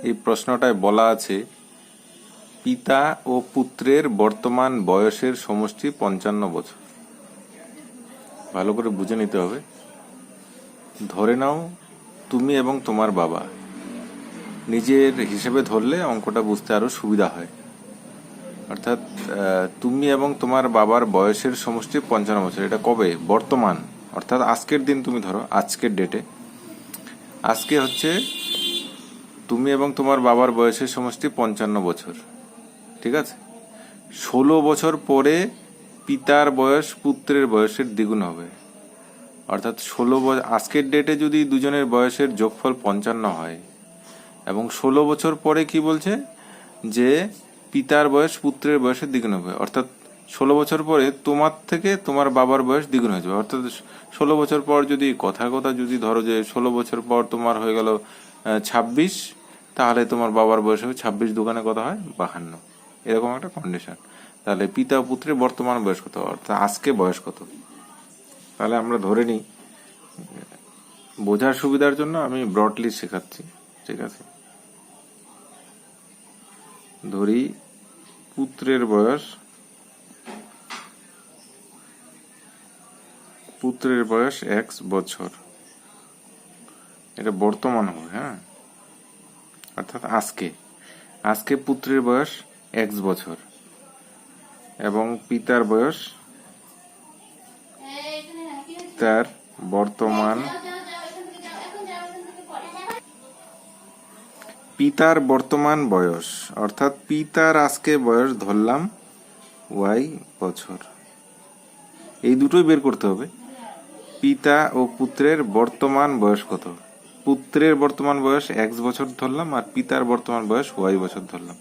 এই প্রশ্নটায় বলা আছে পিতা ও পুত্রের বর্তমান বয়সের সমষ্টি 55 বছর। ভালো করে বুঝে নিতে হবে। ধরে নাও তুমি এবং তোমার বাবা, নিজের হিসেবে ধরলে অঙ্কটা বুঝতে আরো সুবিধা হয়। অর্থাৎ তুমি এবং তোমার বাবার বয়সের সমষ্টি 55 বছর। এটা কবে? বর্তমান, অর্থাৎ আজকের দিন তুমি ধরো, আজকের ডেটে। আজকে হচ্ছে তুমি এবং তোমার বাবার বয়সের সমষ্টি 55 বছর, ঠিক আছে? 16 বছর পরে পিতার বয়স পুত্রের বয়সের দ্বিগুণ হবে। অর্থাৎ 16 বছর, আজকের ডেটে যদি দুজনের বয়সের যোগফল 55 হয় এবং 16 বছর পরে কি বলছে যে পিতার বয়স পুত্রের বয়সের দ্বিগুণ হবে। অর্থাৎ 16 বছর পরে তোমার থেকে তোমার বাবার বয়স দ্বিগুণ হয়ে যাবে। অর্থাৎ 16 বছর পর যদি কথার কথা যদি ধরো যে 16 বছর পর তোমার হয়ে গেল 26, তাহলে তোমার বাবার বয়স হবে 26 দুগুণে কত হয়? 52। এরকম একটা কন্ডিশন। তাহলে পিতা ও পুত্রের বর্তমান বয়স কত, অর্থাৎ আজকে বয়স কত। তাহলে আমরা ধরে নিই, বোঝার সুবিধার জন্য আমি ব্রডলি শেখাচ্ছি, ঠিক আছে? ধরি পুত্রের বয়স x বছর। এটা বর্তমান হবে, হ্যাঁ, অর্থাৎ আজকে পুত্রের বয়স x বছর এবং পিতার বয়স, তার বর্তমান বয়স, অর্থাৎ পিতার আজকে বয়স ধরলাম y বছর। এই দুটোই বের করতে হবে। পিতা ও পুত্রের বর্তমান বয়স কত? পুত্রের বর্তমান বয়স x বছর ধরলাম আর পিতার বর্তমান বয়স y বছর ধরলাম।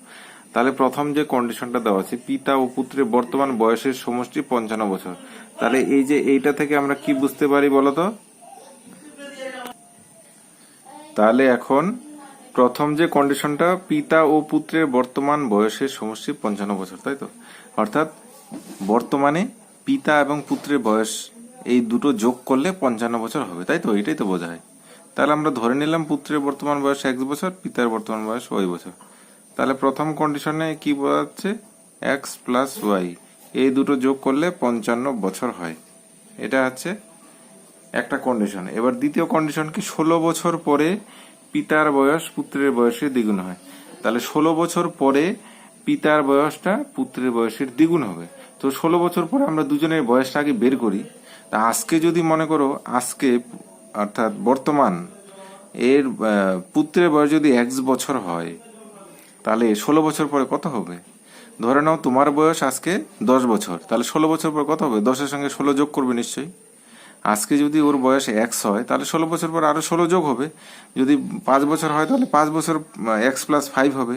তাহলে প্রথম যে কন্ডিশনটা দেওয়া আছে, পিতা ও পুত্রের বর্তমান বয়সের সমষ্টি 55 বছর। তাহলে এই যে এইটা থেকে আমরা কি বুঝতে পারি বলতো? তাহলে এখন প্রথম যে কন্ডিশনটা, পিতা ও পুত্রের বর্তমান বয়সের সমষ্টি 55 বছর, তাই তো? অর্থাৎ বর্তমানে পিতা এবং পুত্রের বয়স এই দুটো যোগ করলে 55 বছর হবে, তাই তো? এটাই তো বোঝায়। তাহলে আমরা ধরে নিলাম পুত্রের বর্তমান বয়স x বছর, পিতার বর্তমান বয়স y বছর। তাহলে প্রথম কন্ডিশনে কি বোঝাচ্ছে? x প্লাস y, এই দুটো যোগ করলে 55 বছর হয়। এটা হচ্ছে একটা কন্ডিশন। এবার দ্বিতীয় কন্ডিশন কি? 16 বছর পরে পিতার বয়স পুত্রের বয়সের দ্বিগুণ হয়। তাহলে 16 বছর পরে পিতার বয়সটা পুত্রের বয়সের দ্বিগুণ হবে। তো 16 বছর পরে আমরা দুজনের বয়সটা আগে বের করি। তা আজকে যদি মনে করো, আজকে অর্থাৎ বর্তমান এর পুত্রের বয়স যদি x বছর হয়, তাহলে 16 বছর পরে কত হবে? ধরে নাও তোমার বয়স আজকে 10 বছর, তাহলে 16 বছর পর কত হবে? 10-এর সঙ্গে 16 যোগ করবে নিশ্চয়ই। আজকে যদি ওর বয়স x হয়, তাহলে 16 বছর পর আরো 16 যোগ হবে। যদি 5 বছর হয়, তাহলে 5 বছর x প্লাস 5 হবে,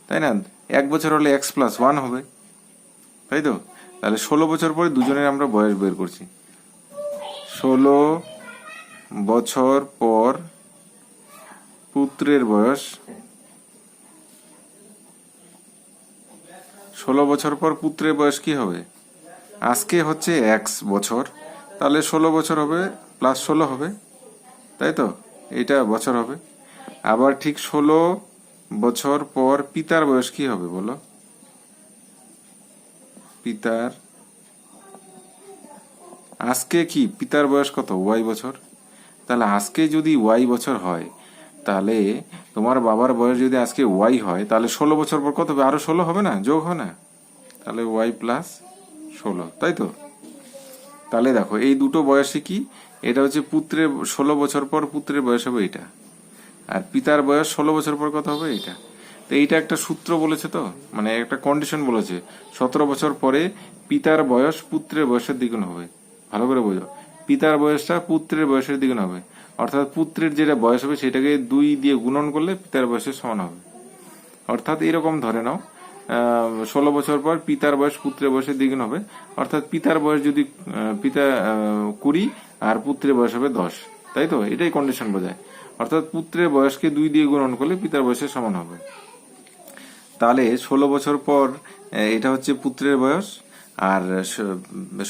তাই না? 1 বছর হলে x প্লাস 1 হবে, তাই তো? তাহলে 16 বছর পরে দুজনের আমরা বয়স বের করছি। 16 বছর পর পুত্রের বয়স, 16 বছর পর পুত্রের বয়স কি হবে? আজকে হচ্ছে x বছর, তাহলে 16 বছর হবে প্লাস 16 হবে, তাই তো? এটা বছর হবে। আবার ঠিক 16 বছর পর পিতার বয়স কি হবে বলো? পিতার আজকে কি পিতার বয়স কত? y বছর। তাহলে আজকে যদি y বছর হয়, তাহলে তোমার বাবার বয়স যদি আজকে y হয়, তাহলে 16 বছর পর কত হবে? আরো 16 হবে না? যোগ হয় না? তাহলে y প্লাস 16, তাই তো? তাহলে দেখো এই দুটো বয়সে কি, এটা হচ্ছে পুত্রের 16 বছর পর পুত্রের বয়স হবে এটা, আর পিতার বয়স 16 বছর পর কত হবে? এটা। তো এইটা একটা সূত্র বলেছে, তো মানে একটা কন্ডিশন বলেছে, 17 বছর পরে পিতার বয়স পুত্রের বয়সের দ্বিগুণ হবে। ভালো করে বোঝো, পিতার বয়সটা পুত্রের বয়সের দ্বিগুণ হবে। অর্থাৎ পুত্রের যেটা বয়স হবে সেটাকে 2 দিয়ে গুণন করলে পিতার বয়সের সমান হবে। অর্থাৎ এরকম ধরে নাও 16 বছর পর পিতার বয়স পুত্রের বয়সের দ্বিগুণ হবে। অর্থাৎ পিতার বয়স যদি পিতা 20 আর পুত্রের বয়স হবে 10, তাই তো? এটাই কন্ডিশন বোঝায়। অর্থাৎ পুত্রের বয়সকে 2 দিয়ে গুণন করলে পিতার বয়সের সমান হবে। তাহলে 16 বছর পর এটা হচ্ছে পুত্রের বয়স, আর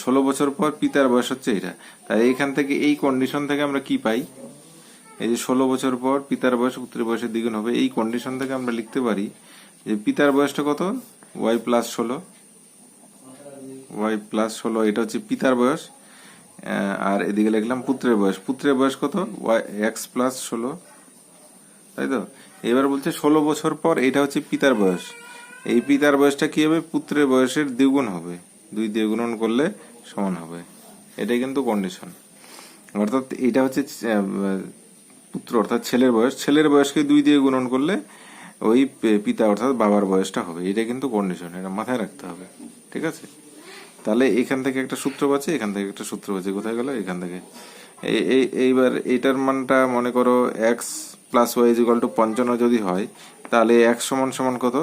16 বছর পর পিতার বয়স হচ্ছে এটা। তাই এখান থেকে এই কন্ডিশন থেকে আমরা কি পাই? এই যে 16 বছর পর পিতার বয়স পুত্রের বয়সের দ্বিগুণ হবে, এই কন্ডিশন থেকে আমরা লিখতে পারি যে পিতার বয়সটা কত, ওয়াই প্লাস 16, এটা হচ্ছে পিতার বয়স। আর এদিকে লিখলাম পুত্রের বয়স, কত, ওয়াই এক্স প্লাস 16, তাই তো। এবার বলছে 16 বছর পর এটা হচ্ছে পিতার বয়স, এই পিতার বয়সটা কি হবে, পুত্রের বয়সের দ্বিগুণ হবে, 2 দিয়ে গুণন করলে সমান হবে, এটাই কিন্তু কন্ডিশন। অর্থাৎ এটা হচ্ছে পুত্র অর্থাৎ ছেলের বয়সকে 2 দিয়ে গুণন করলে ওই পিতা অর্থাৎ বাবার বয়সটা হবে, এটা কিন্তু কন্ডিশন, এটা মাথায় রাখতে হবে, ঠিক আছে। তাহলে এখান থেকে একটা সূত্র পাচ্ছে, এখান থেকে একটা সূত্র পাচ্ছে, কোথায় গেল, এখান থেকে। এইবার এইটার মানটা মনে করো X plus Y is equal to 55 যদি হয়, তাহলে এক্স সমান সমান কত,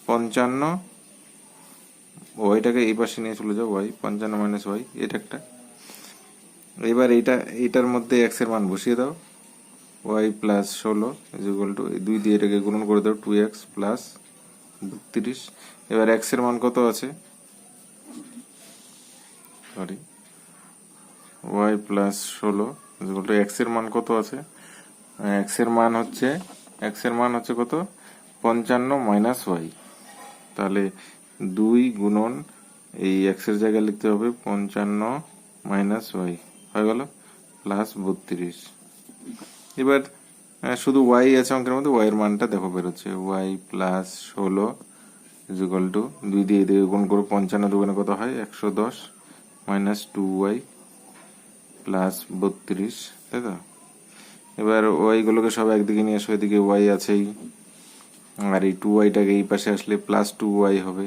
55, ওয়াইটাকে এই পাশে নিয়ে চলে যাও, ওয়াই 55 মাইনাস ওয়াই, এটা একটা। এবার এইটার মধ্যে এক্স এর মান বসিয়ে দাও, Y plus 16 is equal to 2 দিয়ে এটাকে গুণন করে দাও, 2x প্লাস 32। এবার এক্স এর মান কত আছে, sorry, Y plus 16 is equal to X এর মান কত আছে, এক্স এর মান হচ্ছে কত, 55 মাইনাস ওয়াই। তাহলে 2 গুণন এই এক্স এর জায়গায় লিখতে হবে 55 মাইনাস ওয়াই, হয়ে গেল প্লাস 32। এবার শুধু ওয়াই আছে অঙ্কের মধ্যে, ওয়াই এর মানটা দেখো বেরোচ্ছে, Y plus 16 is equal to 2 দিয়ে দিয়ে গুণ করো, 55 দুগুণে কত হয় 110 মাইনাস 2y প্লাস 32, তাই তো। এবার ওয়াই গুলোকে সব একদিকে নিয়ে এসো, এদিকে ওয়াই আছেই, আর এই 2yটাকে এই পাশে আসলে প্লাস 2y হবে,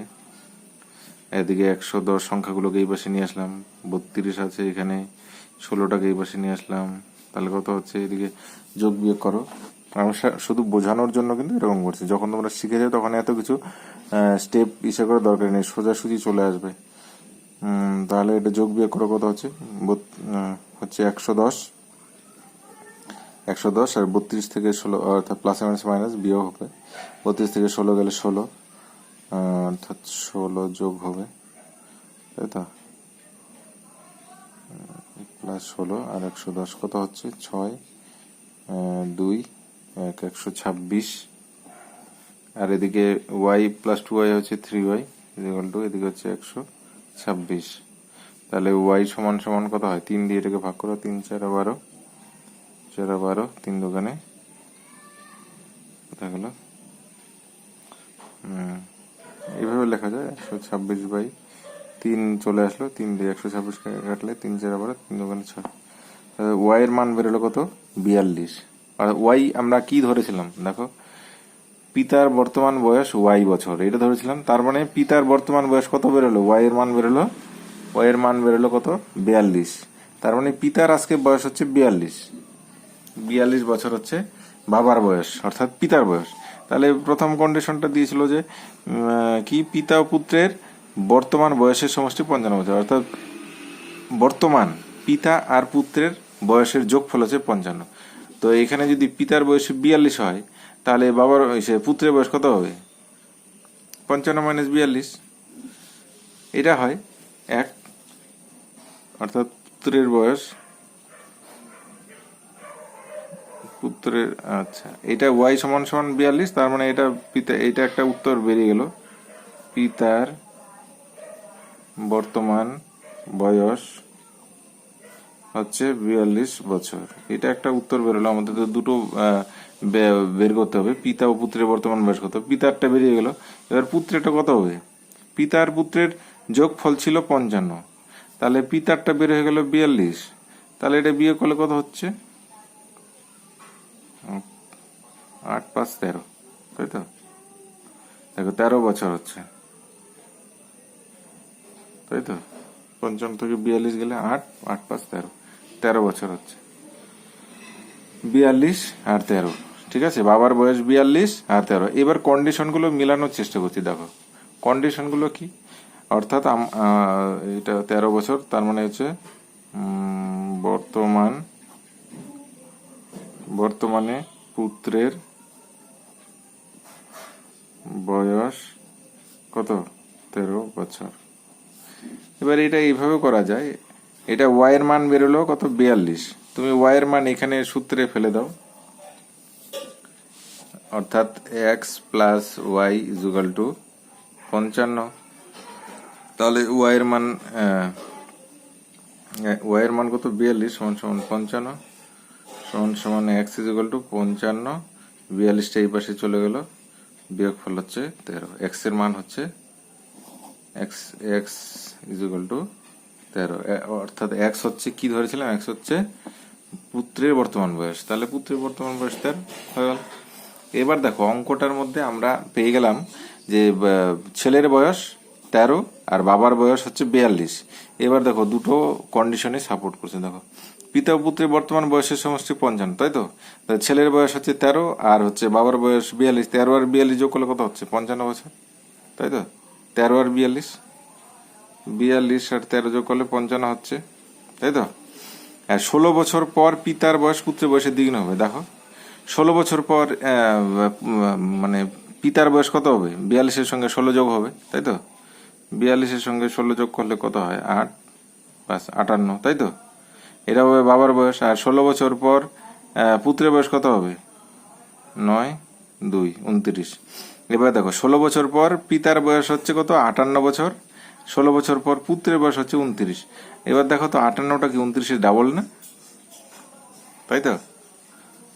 এদিকে 110 সংখ্যাগুলোকে এই পাশে নিয়ে আসলাম, 32 আছে এখানে, 16টাকে এই পাশে নিয়ে আসলাম, তাহলে কত হচ্ছে, এদিকে যোগ বিয়োগ করো। আমি শুধু বোঝানোর জন্য কিন্তু এরকম করছি, যখন তোমরা শিখে যাও তখন এত কিছু স্টেপ ইসে করার দরকার নেই, সোজাসুজি চলে আসবে। তাহলে এটা যোগ বিয়োগ করে কত হচ্ছে, হচ্ছে 110 আর 32 থেকে 16, অর্থাৎ প্লাস মাইনাস মাইনাস বিয়োগ হবে, 32 থেকে 16 গেলে 16, অর্থাৎ 16 যোগ হবে, তাই তো, প্লাস 16 আর 110 কত হচ্ছে 6, 2, 126। আর এদিকে ওয়াই প্লাস 2y হচ্ছে 3y ইকুয়াল টু, এদিকে হচ্ছে 126। তাহলে ওয়াই সমান সমান কত হয়, 3 দিয়ে এটাকে ভাগ করো, 3 4 12, 4 12, 3 দোকানে কোথায় গেল, এইভাবে লেখা যায় 126/3 চলে আসলো, 3 দিয়ে 126 কাটলে 3 4 12, 3 দোকানে 6। ওয়াই এর মান বেরোলো কত, 42। আর ওয়াই আমরা কি ধরেছিলাম দেখো, পিতার বর্তমান বয়স ওয়াই বছর, এটা ধরেছিলাম, তার মানে পিতার বর্তমান বয়স কত বেরোলো, ওয়াই এর মান বেরোলো কত, 42। তার মানে পিতার আজকে বয়স হচ্ছে 42 বছর হচ্ছে বাবার বয়স অর্থাৎ পিতার বয়স। তাহলে প্রথম কন্ডিশনটা দিয়েছিল যে কি, পিতা ও পুত্রের বর্তমান বয়সের সমষ্টি 55 বছর, অর্থাৎ বর্তমান পিতা আর পুত্রের বয়সের যোগফল হচ্ছে 55। তো এখানে যদি পিতার বয়স 42 হয়, তাহলে বাবার পুত্রের বয়স কত হবে, 55 মাইনাস 42, এটা হয় 1, অর্থাৎ পুত্রের আচ্ছা, এটা ওয়াই সমান সমান 42, তার মানে এটা এটা একটা উত্তর বেরিয়ে গেল, পিতার বর্তমান বয়স হচ্ছে 42 বছর, এটা একটা উত্তর বেরোলো। আমাদের তো দুটো বের করতে হবে, পিতা ও পুত্রের বর্তমান বয়স কত, পিতারটা বেরিয়ে গেল, এবার পুত্রেরটা কত হবে, পিতার পুত্রের যোগফল ছিল 55, তাহলে পিতারটা বের হয়ে গেল 42, তাহলে এটা বিয়োগ করলে কত হচ্ছে, 8 5 13, তাই তো। দেখো 13 বছর হচ্ছে, তাই তো, 55 থেকে 42 গেলে 8, 8 5 13, 13 বছর হচ্ছে, 42 আর 13, ঠিক আছে, বাবার বয়স 42 আর 13। এবার কন্ডিশনগুলো মিলানোর চেষ্টা করছি, দেখো কন্ডিশনগুলো কি, অর্থাৎ এটা 13 বছর, তার মানে হচ্ছে বর্তমানে পুত্রের বয়স কত, 13 বছর। এবার এটা এইভাবে করা যায়, এটা ওয়াই এর মান বেরোলো কত, 42, তো তুমি ওয়াই এর মান এখানে সূত্রে ফেলে দাও, অর্থাৎ x plus y equal to 55। তাহলে ওয়াই এর মান কত, 42 সমান সমান 55 সমান সমান এক্স ইজুগাল টু 55, 42টা এই পাশে চলে গেল, বিয়োগফল হচ্ছে 13। এক্স এর মান হচ্ছে এক্স এক্স ইজুগাল টু 13, অর্থাৎ এক্স হচ্ছে কি ধরেছিলাম, এক্স হচ্ছে পুত্রের বর্তমান বয়স, তাহলে পুত্রের বর্তমান বয়স 13 হয়ে গেল। এবার দেখো অঙ্কটার মধ্যে আমরা পেয়ে গেলাম যে ছেলের বয়স 13 আর বাবার বয়স হচ্ছে 42। এবার দেখো দুটো কন্ডিশনে সাপোর্ট করছে, দেখো পিতা ও পুত্রের বর্তমান বয়সের সমষ্টি 55, তাই তো? ছেলের বয়স হচ্ছে 13 আর হচ্ছে বাবার বয়স 42, 13 আর 42 যোগ করলে কত হচ্ছে, 55 বছর, তাই তো? 13 আর 42, 42 আর 13 যোগ করলে 55 হচ্ছে, তাই তো? আর 16 বছর পর পিতার বয়স পুত্রের বয়সের দ্বিগুণ হবে। দেখো 16 বছর পর মানে পিতার বয়স কত হবে, 42-এর সঙ্গে 16 যোগ হবে, তাই তো? 42-এর সঙ্গে 16 যোগ করলে কত হয়, 8 প্লাস 58, তাই তো? এটা হবে বাবার বয়স। আর 16 বছর পর পুত্রের বয়স কত হবে, 9 2 29। এবার দেখো 16 বছর পর পিতার বয়স হচ্ছে কত, 58 বছর, 16 বছর পর পুত্রের বয়স হচ্ছে 29। এবার দেখো তো 58টা কি 29-এর ডাবল না, তাই তো?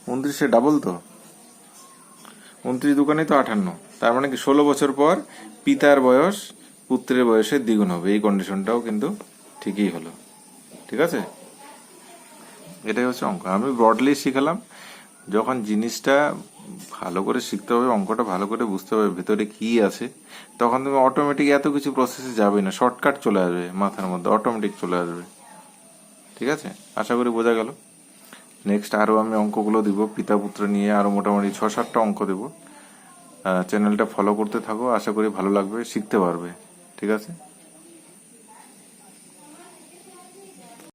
29-এর ডাবল তো, 29 দোকানেই তো 58, তার মানে কি 16 বছর পর পিতার বয়স পুত্রের বয়সের দ্বিগুণ হবে। এই কন্ডিশনটাও কিন্তু ঠিকই হলো, ঠিক আছে? এটাই হচ্ছে অঙ্ক। আমি ব্রডলি শিখালাম, যখন জিনিসটা ভালো করে শিখতে হবে, অঙ্কটা ভালো করে বুঝতে হবে ভেতরে কি আছে, তখন তুমি অটোমেটিক এত কিছু প্রসেসে যাবে না, শর্টকাট চলে আসবে মাথার মধ্যে, অটোমেটিক চলে আসবে, ঠিক আছে? আশা করি বোঝা গেল। নেক্সট আরও আমি অঙ্কগুলো দিব পিতা পুত্র নিয়ে, আরও মোটামুটি 6-7টা অঙ্ক দেব। চ্যানেলটা ফলো করতে থাকো, আশা করি ভালো লাগবে, শিখতে পারবে, ঠিক আছে?